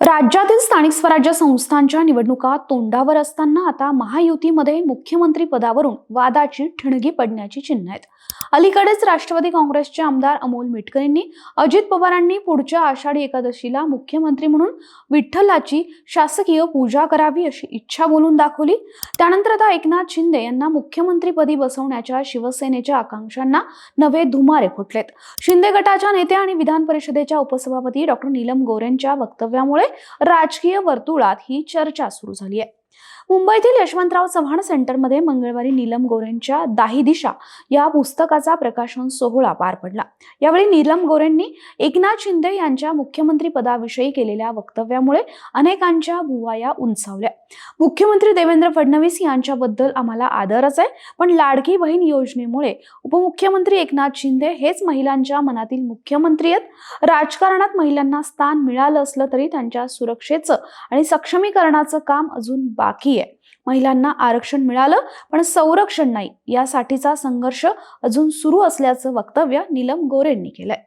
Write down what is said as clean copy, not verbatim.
राज्यातील स्थानिक स्वराज्य संस्थांच्या निवडणुका तोंडावर असताना आता महायुतीमध्ये मुख्यमंत्री पदावरून वादाची ठिणगी पडण्याची चिन्ह आहेत। अलीकडेच राष्ट्रवादी काँग्रेसचे आमदार अमोल मिटकर यांनी अजित पवारांनी पुढच्या आषाढी एकादशीला मुख्यमंत्री म्हणून विठ्ठलाची शासकीय पूजा करावी अशी इच्छा बोलून दाखवली। त्यानंतर आता एकनाथ शिंदे यांना मुख्यमंत्रीपदी बसवण्याच्या शिवसेनेच्या आकांक्षांना नवे धुमारे फुटलेत। शिंदे गटाच्या नेत्या आणि विधान परिषदेच्या उपसभापती डॉक्टर नीलम गोऱ्हेंच्या वक्तव्यामुळे राजकीय वर्तुळात ही चर्चा सुरू झाली आहे। मुंबईतील यशवंतराव चव्हाण सेंटरमध्ये मंगळवारी नीलम गोऱ्हेंच्या दाही दिशा या पुस्तकाचा प्रकाशन सोहळा पार पडला। यावेळी नीलम गोऱ्हेंनी एकनाथ शिंदे यांच्या मुख्यमंत्री पदाविषयी केलेल्या वक्तव्यामुळे अनेकांच्या भुवया उंचावल्या। मुख्यमंत्री देवेंद्र फडणवीस यांच्याबद्दल आम्हाला आदरच आहे, पण लाडकी बहीण योजनेमुळे उपमुख्यमंत्री एकनाथ शिंदे हेच महिलांच्या मनातील मुख्यमंत्री आहेत। राजकारणात महिलांना स्थान मिळालं असलं तरी त्यांच्या सुरक्षेचं आणि सक्षमीकरणाचं काम अजून बाकी आहे। महिलांना आरक्षण मिळालं पण संरक्षण नाही, यासाठीचा संघर्ष अजून सुरू असल्याचं वक्तव्य नीलम गोऱ्हेंनी केलंय।